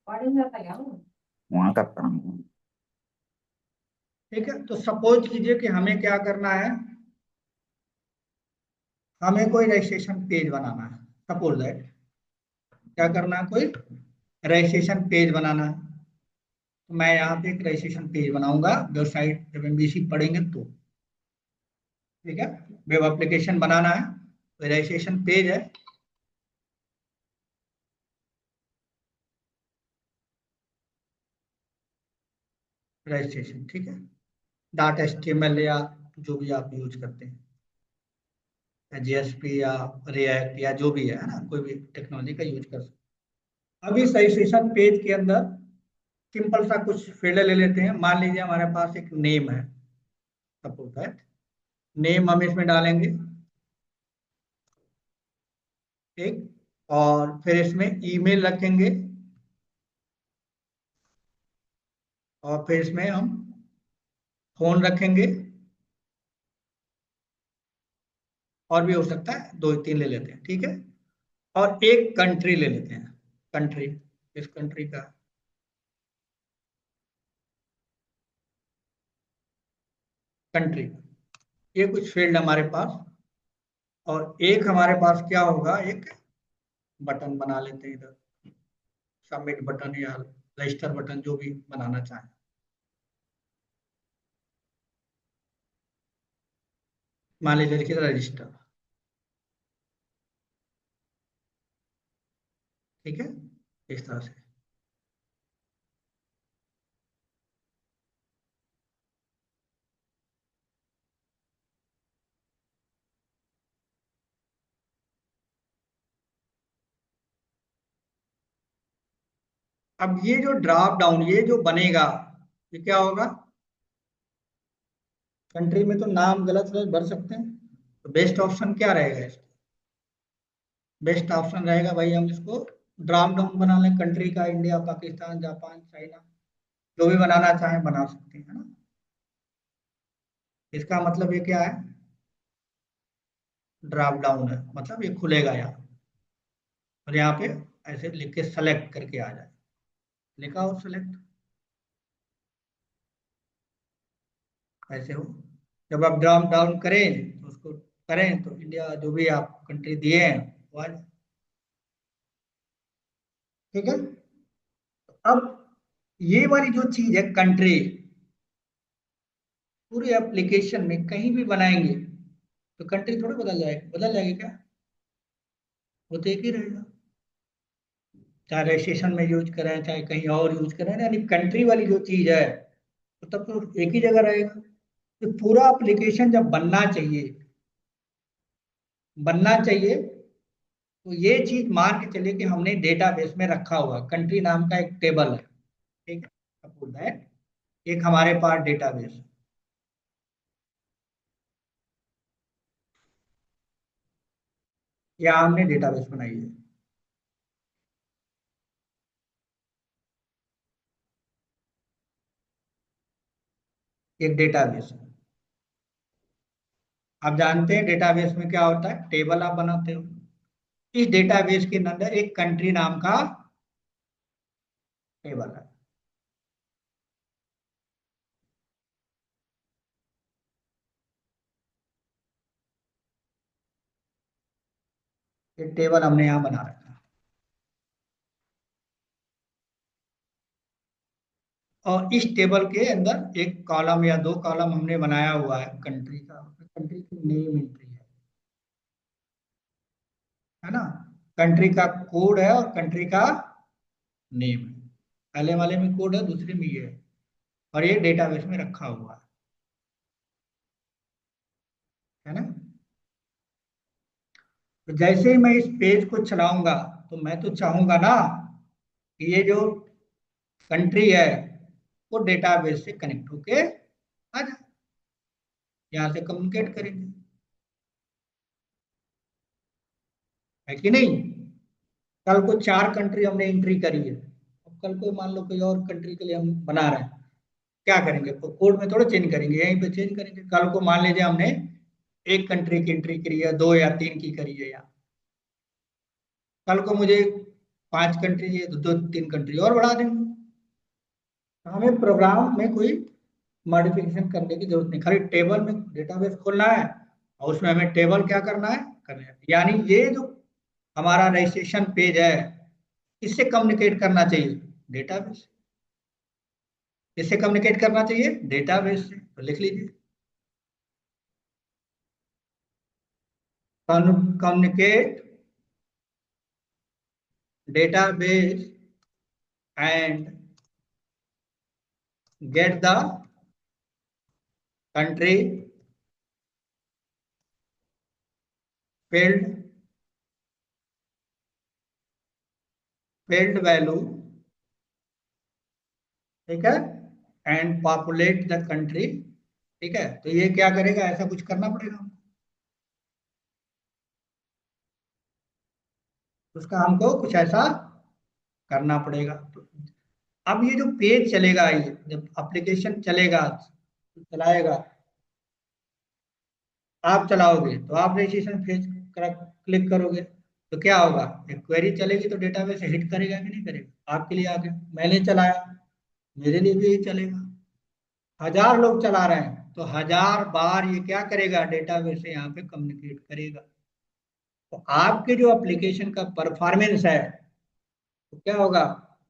वहां का काम है। ठीक है, तो सपोज कीजिए कि हमें क्या करना है, हमें कोई रजिस्ट्रेशन पेज बनाना है। सपोज दैट क्या करना है, कोई रजिस्ट्रेशन पेज बनाना है। तो मैं यहाँ पे एक रजिस्ट्रेशन पेज बनाऊंगा, वेबसाइट जब एमबीसी पढ़ेंगे तो। ठीक है, वेब एप्लीकेशन बनाना है, तो रजिस्ट्रेशन पेज है। रजिस्ट्रेशन, ठीक है, डॉट एचटीएमएल या जो भी आप यूज करते हैं, या जेएसपी या रिएक्ट या जो भी है ना, कोई भी टेक्नोलॉजी का यूज कर सकते हैं। अब इस रजिस्ट्रेशन पेज के अंदर सिंपल सा कुछ फील्ड ले लेते हैं। मान लीजिए हमारे पास एक नेम है, सपोज दैट नेम हम इसमें डालेंगे। ठीक, और फिर इसमें ईमेल रखेंगे, और फिर इसमें हम फोन रखेंगे, और भी हो सकता है, दो तीन ले लेते हैं। ठीक है, और एक कंट्री ले लेते हैं। कंट्री, इस कंट्री का कंट्री, ये कुछ फील्ड हमारे पास। और एक हमारे पास क्या होगा, एक बटन बना लेते हैं इधर, सबमिट बटन या रजिस्टर बटन, जो भी बनाना चाहें। मान लीजिए लिखिए रजिस्टर। ठीक है, इस तरह से। अब ये जो ड्रॉप डाउन, ये जो बनेगा, ये क्या होगा, कंट्री में तो नाम गलत गलत भर सकते हैं, तो बेस्ट ऑप्शन क्या रहेगा इसका? बेस्ट ऑप्शन रहेगा भाई, हम इसको ड्रॉप डाउन बना लें, कंट्री का, इंडिया, पाकिस्तान, जापान, चाइना, जो भी बनाना चाहें बना सकते हैं, है ना। इसका मतलब ये क्या है, ड्रॉप डाउन है, मतलब ये खुलेगा यहाँ, और यहाँ पे ऐसे लिख के सेलेक्ट करके आ जाए, लिखा हो सेलेक्ट, ऐसे हो। जब आप ड्रॉप डाउन करें तो उसको करें तो इंडिया, जो भी आप कंट्री दिए हैं वो आ जाए। ठीक है, अब ये वाली जो चीज है कंट्री, पूरी एप्लीकेशन में कहीं भी बनाएंगे तो कंट्री थोड़ा बदल जाएगी क्या, वो तो एक ही रहेगा। चाहे रजिस्ट्रेशन में यूज करें, चाहे कहीं और यूज करें, यानी कंट्री वाली जो चीज है तो तब तो एक ही जगह रहेगा। तो पूरा एप्लीकेशन जब बनना चाहिए, तो ये चीज मान के चलिए कि हमने डेटाबेस में रखा हुआ कंट्री नाम का एक टेबल है। ठीक है, सपोज दैट एक हमारे पास डेटाबेस है, या हमने डेटाबेस बनाई है, एक डेटाबेस है। आप जानते हैं डेटाबेस में क्या होता है, टेबल आप बनाते हो। इस डेटाबेस के अंदर एक कंट्री नाम का टेबल है। ये टेबल हमने यहाँ बना रखा है, और इस टेबल के अंदर एक कॉलम या दो कॉलम हमने बनाया हुआ है कंट्री का, कंट्री की नेम एंट्री है ना। कंट्री का कोड है और कंट्री का नेम है, पहले वाले में कोड है, दूसरे में ये है, और ये डेटाबेस में रखा हुआ है ना। तो जैसे ही मैं इस पेज को चलाऊंगा, तो मैं तो चाहूंगा ना कि ये जो कंट्री है वो डेटाबेस से कनेक्ट होके आ जाए, यहाँ से कम्युनिकेट करेंगे, है कि नहीं। कल को चार कंट्री हमने एंट्री करी है, अब कल को मान लो कोई और कंट्री के लिए हम बना रहे हैं, क्या करेंगे, कोड में थोड़ा चेंज करेंगे, यहीं पे चेंज करेंगे। कल को मान लीजिए हमने एक कंट्री की एंट्री करी है, दो या तीन की करी है, या कल को मुझे 5 कंट्री है तो 2-3 कंट्री और बढ़ा देंगे। तो हमें प्रोग्राम में कोई मॉडिफिकेशन करने की जरूरत नहीं, खाली टेबल में डेटाबेस खोलना है और उसमें हमें टेबल क्या करना है, करना है। यानी ये जो हमारा रजिस्ट्रेशन पेज है, इससे कम्युनिकेट करना चाहिए डेटाबेस। इससे कम्युनिकेट करना चाहिए डेटाबेस से, तो लिख लीजिए communicate database and get the country field value, ठीक है, एंड पॉपुलेट द कंट्री। ठीक है, तो ये क्या करेगा, ऐसा कुछ करना पड़ेगा हमको। उसका हमको कुछ ऐसा करना पड़ेगा। तो अब ये जो पेज चलेगा, ये जब एप्लीकेशन चलेगा, चलाएगा, आप चलाओगे तो आप रजिस्ट्रेशन पेज क्लिक करोगे तो क्या होगा, एक क्वेरी चलेगी तो डेटाबेस हिट करेगा कि नहीं करेगा आपके लिए आगे। मैंने चलाया, मेरे लिए भी यही चलेगा। 1000 लोग चला रहे हैं तो 1000 बार ये क्या करेगा, डेटाबेस से यहाँ पे कम्युनिकेट करेगा। तो आपके जो एप्लीकेशन का परफॉर्मेंस है तो क्या होगा,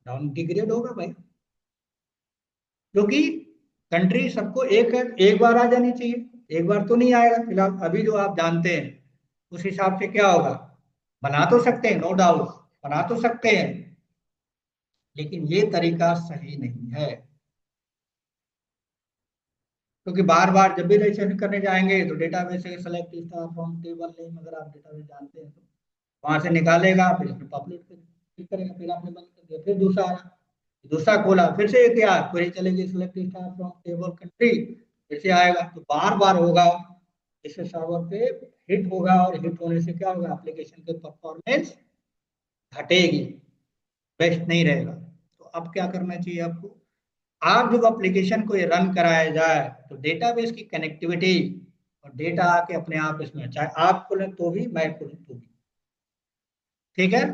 डाउन डिग्रेड होगा भाई। क्योंकि कंट्री सबको एक बार आ जानी चाहिए, एक बार तो नहीं आएगा फिलहाल। अभी जो आप जानते हैं उस हिसाब से क्या होगा, बना तो सकते हैं, नो डाउट बना तो सकते हैं, लेकिन ये तरीका सही नहीं है। क्योंकि बार बार जब भी रजिस्ट्रेशन करने जाएंगे तो डेटाबेस से select star from table name, अगर आप डेटाबेस जानते हैं तो वहां से निकालेगा, फिर इसमें पॉपुलेट करेगा, फिर आपने बंद कर दिया, फिर दूसरा आया, दूसरा खोला, फिर से एक यार क्वेरी चलेगी, select star from table country, फिर से आएगा, तो बार बार होगा। इससे सर्वर पे हिट होगा, और हिट होने से क्या होगा, एप्लीकेशन के परफॉर्मेंस घटेगी, बेस्ट नहीं रहेगा। तो अब क्या करना चाहिए आपको, आप जब एप्लीकेशन को ये रन कराया जाए तो डेटाबेस की कनेक्टिविटी और डेटा आके अपने आप इसमें, चाहे आप खोलें तो भी, मैं खोलूं तो भी, ठीक है।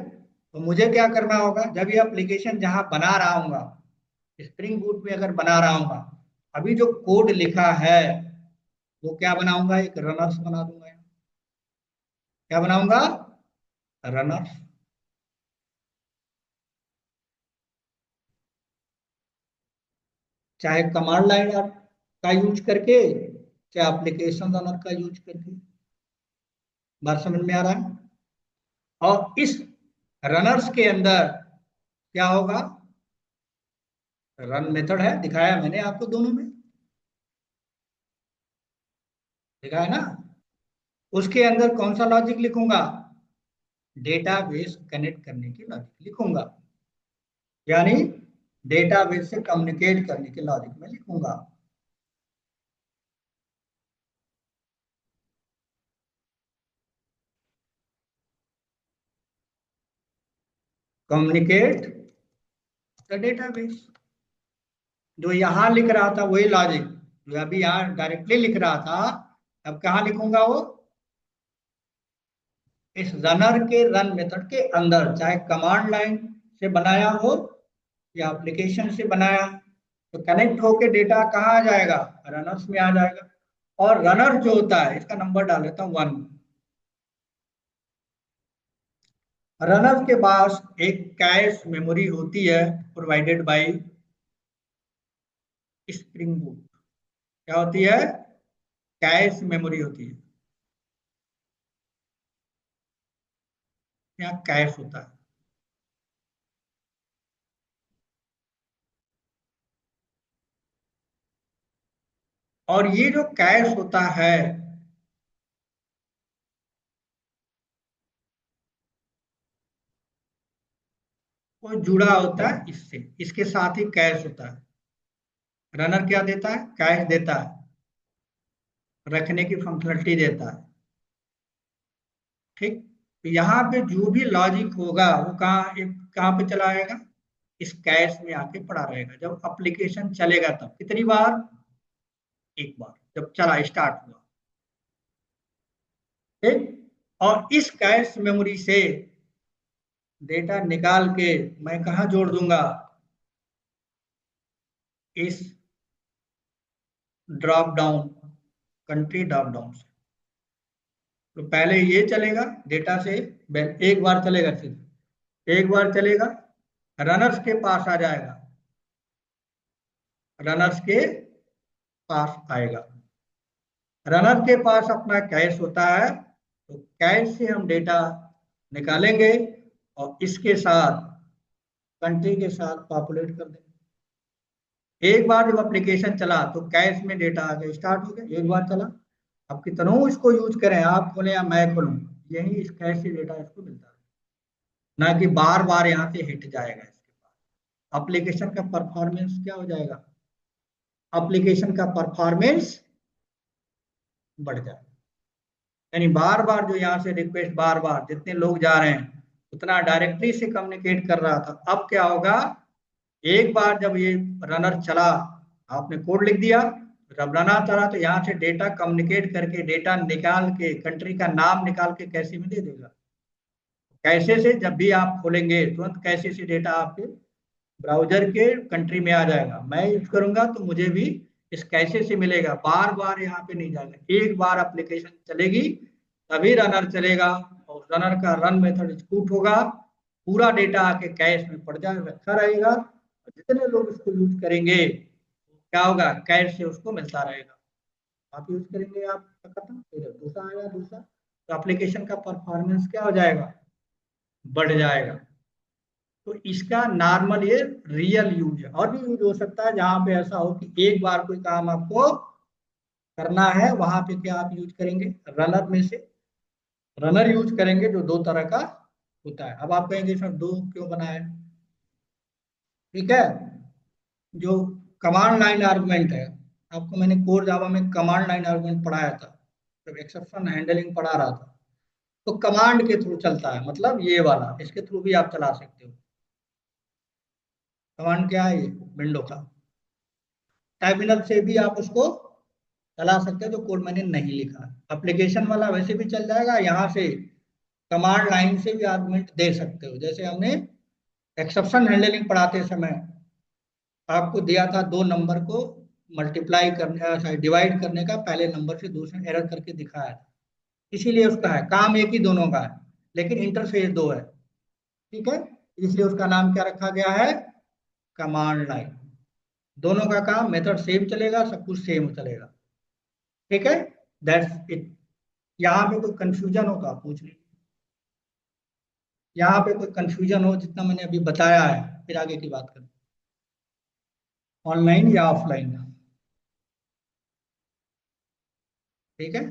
तो मुझे क्या करना होगा, जब ये एप्लीकेशन जहां बना रहा हूँ, स्प्रिंग बूट में अगर बना रहा हूँ, अभी जो कोड लिखा है वो क्या बनाऊंगा, एक रनर्स बना दूंगा। क्या बनाऊंगा, रनर्स। चाहे कमांड लाइन का यूज करके, चाहे एप्लीकेशन रनर का यूज करके। बात समझ में आ रहा है। और इस रनर्स के अंदर क्या होगा, रन मेथड है, दिखाया मैंने आपको दोनों में, दिखाया ना। उसके अंदर कौन सा लॉजिक लिखूंगा, डेटाबेस कनेक्ट करने की लॉजिक लिखूंगा, यानी डेटाबेस से कम्युनिकेट करने के लॉजिक में लिखूंगा। कम्युनिकेट द डेटाबेस, जो यहां लिख रहा था वही लॉजिक जो अभी यहां डायरेक्टली लिख रहा था, अब कहाँ लिखूंगा वो, इस रनर के रन मेथड के अंदर, चाहे कमांड लाइन से बनाया हो या एप्लीकेशन से बनाया, तो कनेक्ट होके डेटा कहाँ आ जाएगा, रनर्स में आ जाएगा। और रनर जो होता है, इसका नंबर डाल देता हूँ 1। रनर के पास एक कैश मेमोरी होती है, प्रोवाइडेड बाय स्प्रिंग बूट। क्या होती है, कैश मेमोरी होती है, यहाँ कैश होता है। और ये जो कैश होता है, वो जुड़ा होता है इससे, इसके साथ ही कैश होता है। रनर क्या देता है, कैश देता है, रखने की फंक्शनलिटी देता है, ठीक। तो यहाँ पे जो भी लॉजिक होगा वो कहाँ पे चला आएगा, इस कैश में आके पड़ा रहेगा। जब एप्लीकेशन चलेगा तब कितनी बार, एक बार, जब चला स्टार्ट हुआ, ठीक। और इस कैश मेमोरी से डेटा निकाल के मैं कहा जोड़ दूंगा, इस drop down, country drop down से। तो पहले ये चलेगा डेटा से, एक बार चलेगा, सिर्फ एक बार चलेगा, रनर्स के पास आ जाएगा, रनर्स के पास आएगा। रनर के पास अपना कैश होता है, तो कैश से हम डेटा निकालेंगे और इसके साथ कंट्री के साथ पॉपुलेट कर देंगे। एक बार जब एप्लीकेशन चला तो कैश में डेटा आगे स्टार्ट हो गया, एक बार चला। अब कितनों इसको यूज करें, आप खोलें या मैं खोलूं, यही इस कैश से डेटा इसको मिलता है, ना कि बार बार यहाँ से हिट जाएगा। इसके बाद एप्लीकेशन का परफॉर्मेंस क्या हो जाएगा, एप्लीकेशन का परफॉर्मेंस बढ़ जाएगा। यानी बार बार जो यहाँ से रिक्वेस्ट, बार बार जितने लोग जा रहे हैं उतना डायरेक्टली से कम्युनिकेट कर रहा था, अब क्या होगा, एक बार जब ये रनर चला, आपने कोड लिख दिया, जब रनर चला तो यहाँ से डेटा कम्युनिकेट करके डेटा निकाल के कंट्री का नाम निकाल के कैसे में दे देगा। कैसे से जब भी आप खोलेंगे तुरंत कैसे से डेटा आपके ब्राउजर के कंट्री में आ जाएगा। मैं यूज करूंगा तो मुझे भी इस कैसे से मिलेगा, बार बार यहाँ पे नहीं जाएगा। एक बार एप्लीकेशन चलेगी तभी रनर चलेगा, और रनर का रन मेथड एग्जीक्यूट होगा, पूरा डेटा आके कैश में पड़ जाएगा, रखा रहेगा, और जितने लोग इसको यूज करेंगे क्या होगा, कैश से उसको मिलता रहेगा। आप यूज करेंगे, आप खत्म, फिर दूसरा आएगा, दूसरा, तो एप्लीकेशन का परफॉर्मेंस क्या हो जाएगा, बढ़ जाएगा। तो इसका नॉर्मल ये रियल यूज है, और भी यूज हो सकता है जहां पे ऐसा हो कि एक बार कोई काम आपको करना है, वहां पे क्या आप यूज करेंगे, रनर में से रनर यूज करेंगे, जो दो तरह का होता है। अब आप कहेंगे सर दो क्यों बनाया है, ठीक है। जो कमांड लाइन आर्गुमेंट है, आपको मैंने कोर जावा में कमांड लाइन आर्गुमेंट पढ़ाया था, जब एक्सेप्शन हैंडलिंग पढ़ा रहा था, तो कमांड के थ्रू चलता है, मतलब ये वाला, इसके थ्रू भी आप चला सकते हो। कमांड क्या है, ये विंडो का, टर्मिनल से भी आप उसको चला सकते हो, जो कोड मैंने नहीं लिखा। एप्लीकेशन वाला वैसे भी चल जाएगा, यहाँ से कमांड लाइन से भी आर्गुमेंट दे सकते हो। जैसे हमने एक्सेप्शन हैंडलिंग पढ़ाते समय आपको दिया था, दो नंबर को मल्टीप्लाई करने, डिवाइड करने का, पहले नंबर से दूसरे एरर करके दिखाया था। इसीलिए उसका है, काम एक ही दोनों का है, लेकिन इंटरफेस दो है, ठीक है। इसलिए उसका नाम क्या रखा गया है, कमांड लाइन। दोनों का काम, मेथड सेम चलेगा, सब कुछ सेम चलेगा, ठीक है। That's it. यहाँ पे कोई कंफ्यूजन हो तो आप पूछ लीजिए, यहाँ पे कोई कंफ्यूजन हो, जितना मैंने अभी बताया है, फिर आगे की बात करें, ऑनलाइन या ऑफलाइन, ठीक है।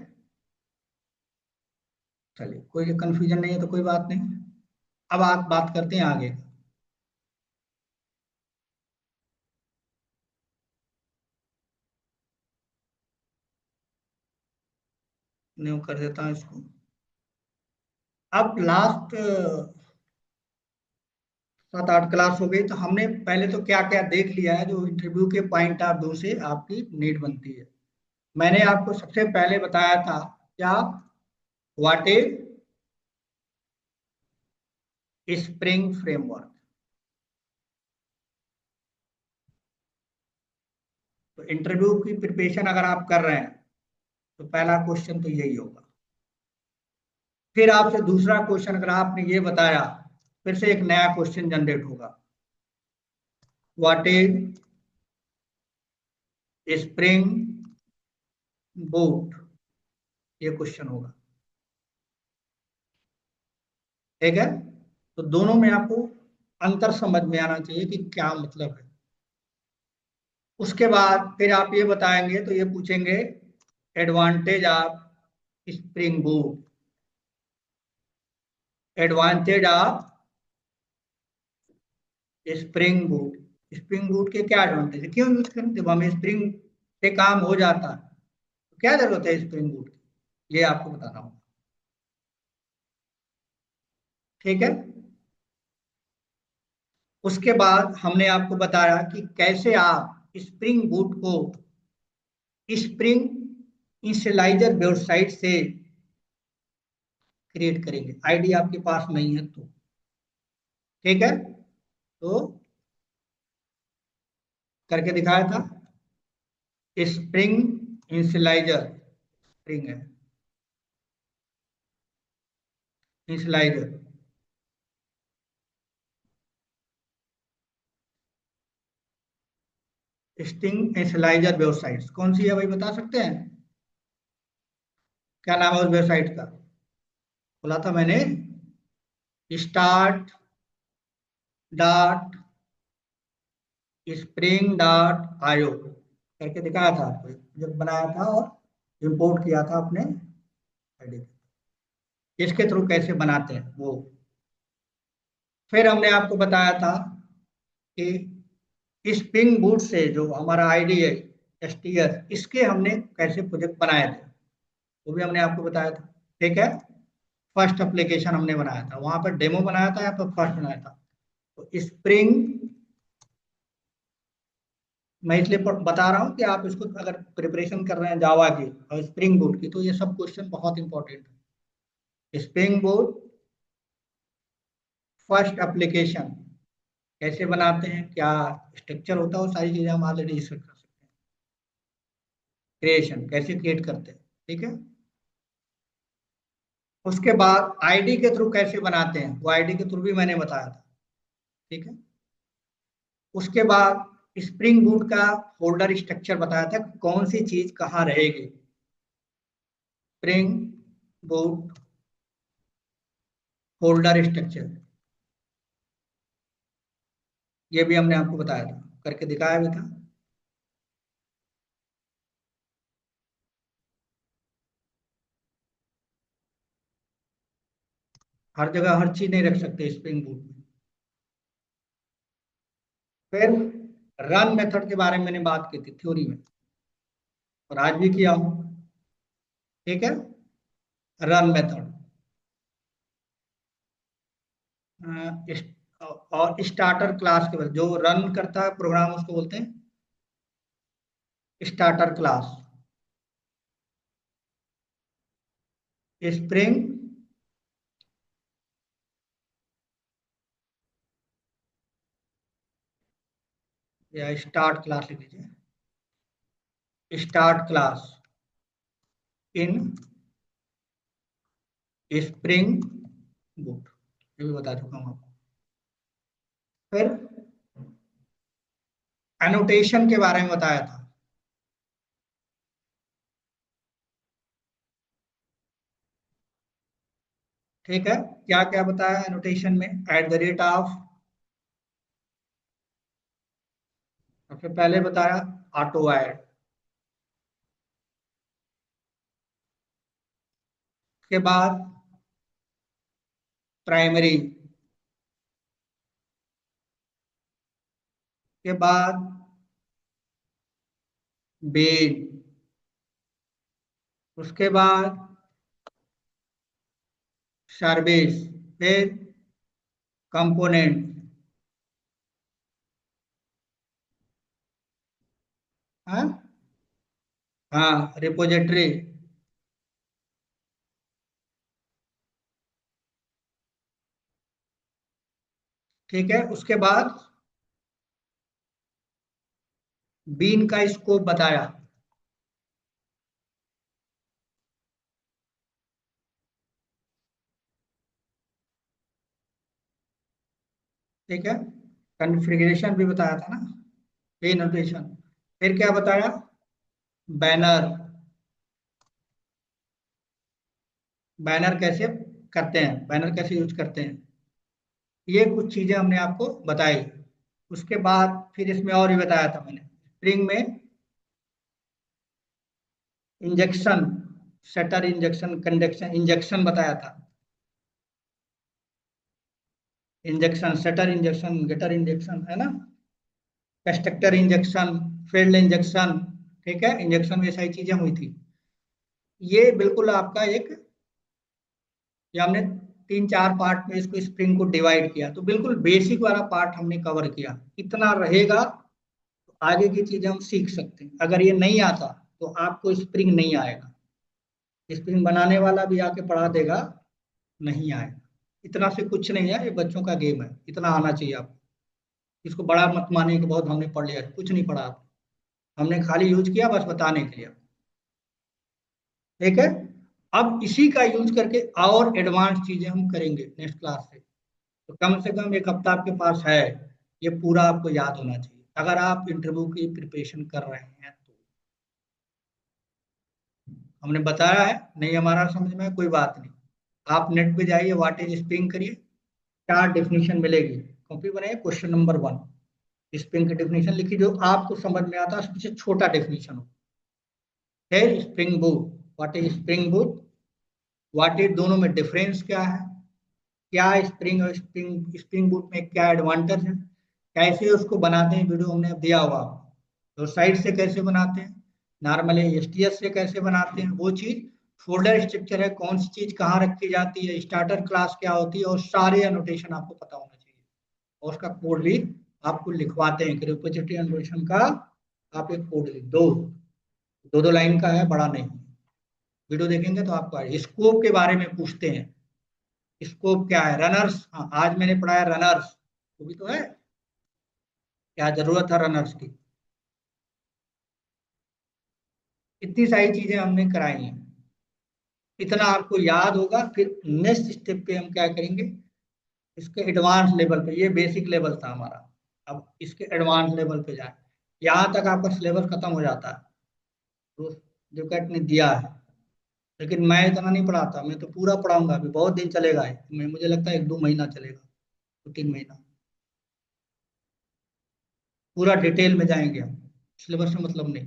चलिए, कोई कंफ्यूजन नहीं है तो कोई बात नहीं। अब आप बात करते हैं आगे। न्यू कर देता हूँ इसको। अब लास्ट 7-8 क्लास हो गई, तो हमने पहले तो क्या क्या देख लिया है, जो इंटरव्यू के पॉइंट ऑफ व्यू से आपकी नीड बनती है। मैंने आपको सबसे पहले बताया था क्या, व्हाट इज स्प्रिंग फ्रेमवर्क। तो इंटरव्यू की प्रिपरेशन अगर आप कर रहे हैं तो पहला क्वेश्चन तो यही होगा। फिर आपसे दूसरा क्वेश्चन, अगर आपने ये बताया, फिर से एक नया क्वेश्चन जनरेट होगा, व्हाट इज स्प्रिंग बूट, ये क्वेश्चन होगा, ठीक है। तो दोनों में आपको अंतर समझ में आना चाहिए कि क्या मतलब है। उसके बाद फिर आप ये बताएंगे तो ये पूछेंगे, advantage of spring boot, advantage of spring boot. Spring boot के क्या एडवांटेज है, क्यों यूज करें, जब हमें स्प्रिंग से काम हो जाता है तो क्या जरूरत है स्प्रिंग बूट की, ये आपको बताना होगा, ठीक है। उसके बाद हमने आपको बताया कि कैसे आप स्प्रिंग बूट को स्प्रिंग इंशियलाइजर वेबसाइट से क्रिएट करेंगे, आईडी आपके पास नहीं है तो। ठीक है, तो करके दिखाया था। स्प्रिंग इंसलाइजर, स्प्रिंग है इंसलाइजर, स्टिंग इंसलाइजर वेबसाइट कौन सी है भाई, बता सकते हैं? क्या नाम है उस वेबसाइट का? बोला था मैंने, start dot spring dot IO करके दिखाया था आपको, जब बनाया था और इंपोर्ट किया था अपने आईडी। इसके थ्रू कैसे बनाते हैं वो। फिर हमने आपको बताया था कि स्प्रिंग बूट से जो हमारा आईडी है एसटीएस, इसके हमने कैसे प्रोजेक्ट बनाए थे, वो भी हमने आपको बताया था। ठीक है, फर्स्ट एप्लीकेशन हमने बनाया था, वहां पर डेमो बनाया था, यहाँ पर फर्स्ट बनाया था। तो स्प्रिंग, मैं इसलिए बता रहा हूँ कि आप इसको अगर प्रिपरेशन कर रहे हैं जावा की और स्प्रिंग बूट की, तो ये सब क्वेश्चन बहुत इंपॉर्टेंट है। स्प्रिंग बूट फर्स्ट एप्लीकेशन कैसे बनाते हैं, क्या स्ट्रक्चर होता है, वो सारी चीजें हम ऑलरेडी डिस्कस कर सकते हैं। क्रिएशन कैसे क्रिएट करते हैं, ठीक है। उसके बाद आईडी के थ्रू कैसे बनाते हैं, वो आईडी के थ्रू भी मैंने बताया था, ठीक है। उसके बाद स्प्रिंग बूट का फोल्डर स्ट्रक्चर बताया था कि कौन सी चीज कहाँ रहेगी। स्प्रिंग बूट फोल्डर स्ट्रक्चर, ये भी हमने आपको बताया था, करके दिखाया भी था। हर जगह हर चीज नहीं रख सकते स्प्रिंग बूट में। फिर रन मेथड के बारे में मैंने बात की थी थ्योरी में, और आज भी किया हूं, ठीक है। रन मेथड और स्टार्टर क्लास के बाद जो रन करता है प्रोग्राम, उसको बोलते हैं स्टार्टर क्लास। स्प्रिंग या स्टार्ट क्लास लिख लीजिए, start class in spring boot, ये भी बता चुका हूँ आपको। फिर एनोटेशन के बारे में बताया था, ठीक है। क्या क्या बताया एनोटेशन में, एट द रेट ऑफ, सबसे पहले बताया ऑटो ऐड, के बाद प्राइमरी, के बाद बेन, उसके बाद सर्विस, फिर कंपोनेंट, हाँ हाँ रिपोजिटरी, ठीक है। उसके बाद बीन का स्कोप बताया, ठीक है। कॉन्फ़िगरेशन भी बताया था ना, ये नोटेशन। फिर क्या बताया, बैनर, बैनर कैसे करते हैं, बैनर कैसे यूज करते हैं, ये कुछ चीजें हमने आपको बताई। उसके बाद फिर इसमें और भी बताया था मैंने, स्प्रिंग में injection, setter injection, construction injection बताया था। Injection, setter injection, getter injection, है ना, कंस्ट्रक्टर इंजेक्शन, फील्ड इंजेक्शन, ठीक है। इंजेक्शन में ये सारी चीजें हुई थी। ये बिल्कुल आपका एक, ये हमने तीन चार पार्ट में इसको स्प्रिंग को डिवाइड किया, तो बिल्कुल बेसिक वाला पार्ट हमने कवर किया। इतना रहेगा तो आगे की चीजें हम सीख सकते हैं। अगर ये नहीं आता तो आपको स्प्रिंग नहीं आएगा, स्प्रिंग बनाने वाला भी आके पढ़ा देगा, नहीं आएगा। इतना से कुछ नहीं है, ये बच्चों का गेम है, इतना आना चाहिए आपको। इसको बड़ा मत मानिए कि बहुत हमने पढ़ लिया, कुछ नहीं पढ़ा आप, हमने खाली यूज किया बस बताने के लिए। ठीक है, अब इसी का यूज करके और एडवांस चीजें हम करेंगे नेक्स्ट क्लास से। तो कम से कम एक हफ्ता आपके पास है, ये पूरा आपको याद होना चाहिए अगर आप इंटरव्यू की प्रिपरेशन कर रहे हैं तो। हमने बताया है, नहीं हमारा समझ में कोई बात नहीं, आप नेट पे जाइए, व्हाट इज स्प्रिंग करिए, 4 डेफिनेशन मिलेगी, कॉपी बनाइए, क्वेश्चन नंबर 1 स्प्रिंग की डेफिनेशन लिखिए जो आपको समझ में आता है, सबसे छोटा डेफिनेशन हो। है spring boot, what is spring boot, what is, दोनों में डिफरेंस क्या है, क्या स्प्रिंग और स्प्रिंग बूट में क्या एडवांटेज है, कैसे उसको बनाते हैं, वीडियो हमने दिया हुआ आपको। तो साइड से कैसे बनाते हैं, नॉर्मली एसटीएस से कैसे बनाते हैं, वो चीज, फोल्डर स्ट्रक्चर है, कौन सी चीज कहाँ रखी जाती है, स्टार्टर क्लास क्या होती है, और सारे एनोटेशन आपको पता होना चाहिए। और उसका कोड भी आपको लिखवाते हैं कि रिपोजिटरी एनोटेशन का आप एक कोड लिख दो, 2 लाइन का है, बड़ा नहीं। वीडियो देखेंगे तो आपको स्कोप के बारे में पूछते हैं, स्कोप क्या है, रनर्स, हाँ आज मैंने पढ़ा है रनर्स, वो भी तो है, क्या जरूरत है रनर्स की, इतनी सारी चीजें हमने कराई हैं। इतना आपको याद होगा, फिर नेक्स्ट स्टेप पे हम क्या करेंगे, इसके एडवांस लेवल पे, ये बेसिक लेवल था हमारा, अब इसके एडवांस लेवल पे जाए, यहाँ तक आपका सिलेबस खत्म हो जाता है, तो जो कैट ने दिया है। लेकिन मैं इतना नहीं पढ़ाता, मैं तो पूरा पढ़ाऊंगा, अभी बहुत दिन चलेगा है, मैं मुझे लगता है 1-2 महीना चलेगा, 2-3 महीना, पूरा डिटेल में जाएंगे हम, सिलेबस में मतलब नहीं।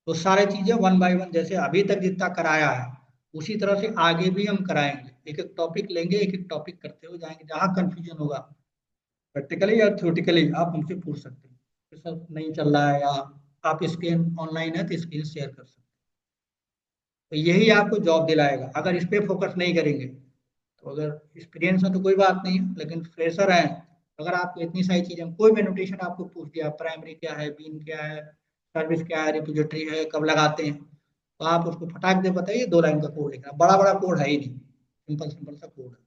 तो सारी चीजें 1 बाय 1 जैसे अभी तक जितना कराया है, उसी तरह से आगे भी हम कराएंगे, एक एक टॉपिक लेंगे, एक एक टॉपिक करते हुए जाएंगे, जहाँ कंफ्यूजन होगा प्रैक्टिकली या थ्योरेटिकली आप हमसे पूछ सकते हैं कि सर नहीं चल रहा है, या आप स्क्रीन ऑनलाइन है तो स्क्रीन शेयर कर सकते हैं। तो यही आपको जॉब दिलाएगा, अगर इस पे फोकस नहीं करेंगे तो, अगर एक्सपीरियंस है तो कोई बात नहीं है, लेकिन फ्रेशर है, अगर आपको इतनी सारी चीजें, कोई भी नोटेशन आपको पूछ दिया, प्राइमरी क्या है, बीन क्या है, सर्विस क्या है, रिपोजिटरी है, कब लगाते हैं, तो आप उसको फटाक दे बताइए, 2 लाइन का कोड लिखना, बड़ा बड़ा कोड है ही नहीं, सिंपल सिंपल सा कोड है,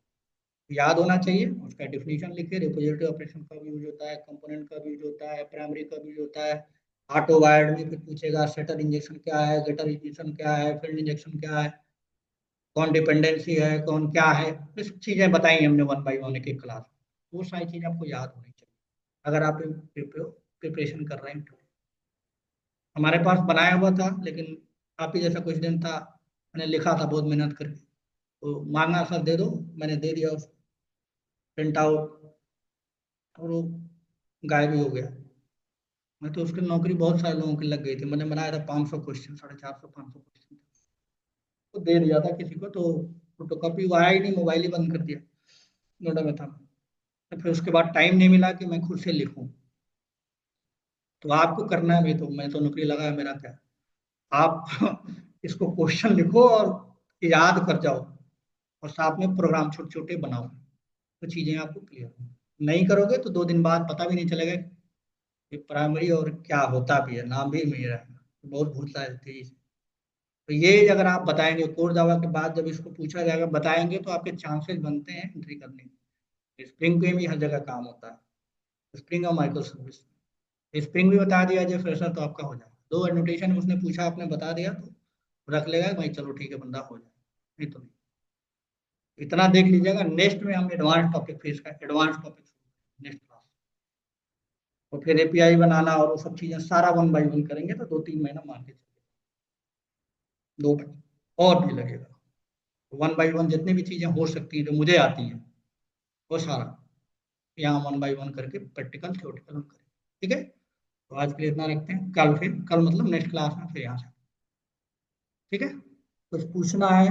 याद होना चाहिए। उसका डिफिनीशन लिखिए, रिपोजिटरी ऑपरेशन का भी यूज होता है, कंपोनेंट का भी यूज होता है, प्राइमरी का भी यूज होता है, ऑटो वायर्ड में कुछ पूछेगा, सेटर इंजेक्शन क्या है, गेटर इंजेक्शन क्या है, फील्ड इंजेक्शन क्या है, कौन डिपेंडेंसी है, कौन क्या है, ये सब चीजें बताई हमने 1 बाय 1 एक क्लास, वो सारी चीजें आपको याद होनी चाहिए अगर आप प्रिपरेशन कर रहे हैं तो। हमारे पास बनाया हुआ था, लेकिन आप ही जैसा कुछ दिन था, मैंने लिखा था बहुत मेहनत करके, तो मांगा सर दे दो, मैंने दे दिया उसको प्रिंट आउट, और वो गायब ही हो गया। मैं तो उसकी नौकरी बहुत सारे लोगों की लग गई थी, मैंने बनाया था 500 क्वेश्चन, 450-500 क्वेश्चन, तो दे दिया था किसी को, तो फोटोकॉपी वो आया ही नहीं, मोबाइल ही बंद कर दिया, नोएडा में था। तो फिर उसके बाद टाइम नहीं मिला कि मैं खुद से लिखूं। तो आपको करना है, मैं तो नौकरी लगा है, मेरा क्या, आप इसको क्वेश्चन लिखो और याद कर जाओ, और साथ में प्रोग्राम छोटे छोटे बनाओ, तो चीजें आपको क्लियर हो। नहीं करोगे तो 2 दिन बाद पता भी नहीं चलेगा कि प्राइमरी और क्या होता भी है, नाम भी मेरा है, तो बहुत भूलता है तेजी से। तो ये अगर आप बताएंगे कोर जावा के बाद, जब इसको पूछा जाएगा बताएंगे, तो आपके चांसेस बनते हैं एंट्री करने के। स्प्रिंग पे भी हर जगह काम होता है, स्प्रिंग और माइक्रो सर्विस, स्प्रिंग भी बता दिया जाए फ्रेशर तो आपका हो जाएगा, 2 एनोटेशन उसने पूछा आपने बता दिया तो रख लेगा भाई, चलो ठीक है बंदा हो जाए, नहीं तो नहीं। इतना देख लीजिएगा, नेक्स्ट में हम एडवांस टॉपिक फेस का एडवांस टॉपिक नेक्स्ट क्लास, और फिर एपीआई बनाना और वो सब चीजें सारा 1 बाय 1 करेंगे, तो 2-3 महीना मान के चलिए, दो और भी लगेगा। 1 बाय 1 जितनी भी चीजें हो सकती हैं जो मुझे आती हैं, वो सारा यहाँ 1 बाय 1 करके प्रैक्टिकल थ्योरेटिकल हम करें। ठीक है, तो आज के लिए इतना रखते हैं, कल फिर, कल मतलब नेक्स्ट क्लास में फिर यहाँ से। ठीक है, कुछ पूछना है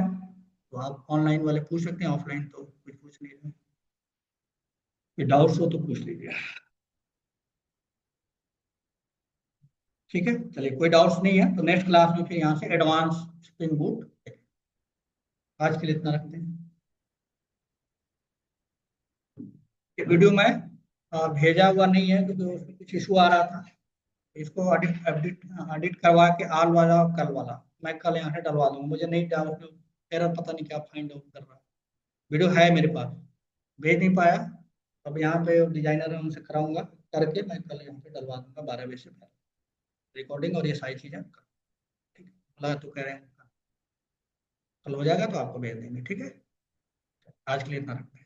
तो आप ऑनलाइन वाले पूछ सकते हैं, ऑफलाइन तो कुछ पूछ नहीं रहे, ये डाउट्स हो तो पूछ लीजिए। ठीक है, चलिए कोई डाउट्स नहीं है तो नेक्स्ट क्लास में फिर यहाँ से एडवांस स्प्रिंग बूट, आज के लिए इतना रखते हैं। ये वीडियो में भेजा हुआ नहीं है क्योंकि उसमें कुछ इशू आ रहा था, इसको एडिट एडिट एडिट करवा के आज वाला और कल वाला मैं कल यहाँ से डलवा दूंगा, मुझे नहीं डाल, एरर पता नहीं क्या फाइंड आउट कर रहा है, वीडियो है मेरे पास, भेज नहीं पाया। अब यहाँ पे डिजाइनर है उनसे कराऊंगा, करके मैं कल यहाँ पे डलवा दूंगा 12 बजे से पहले रिकॉर्डिंग और ये सारी चीजें कर। ठीक है, बोला तो कह रहे हैं कल हो जाएगा तो आपको भेज देंगे। ठीक है, आज के लिए इतना रखते हैं।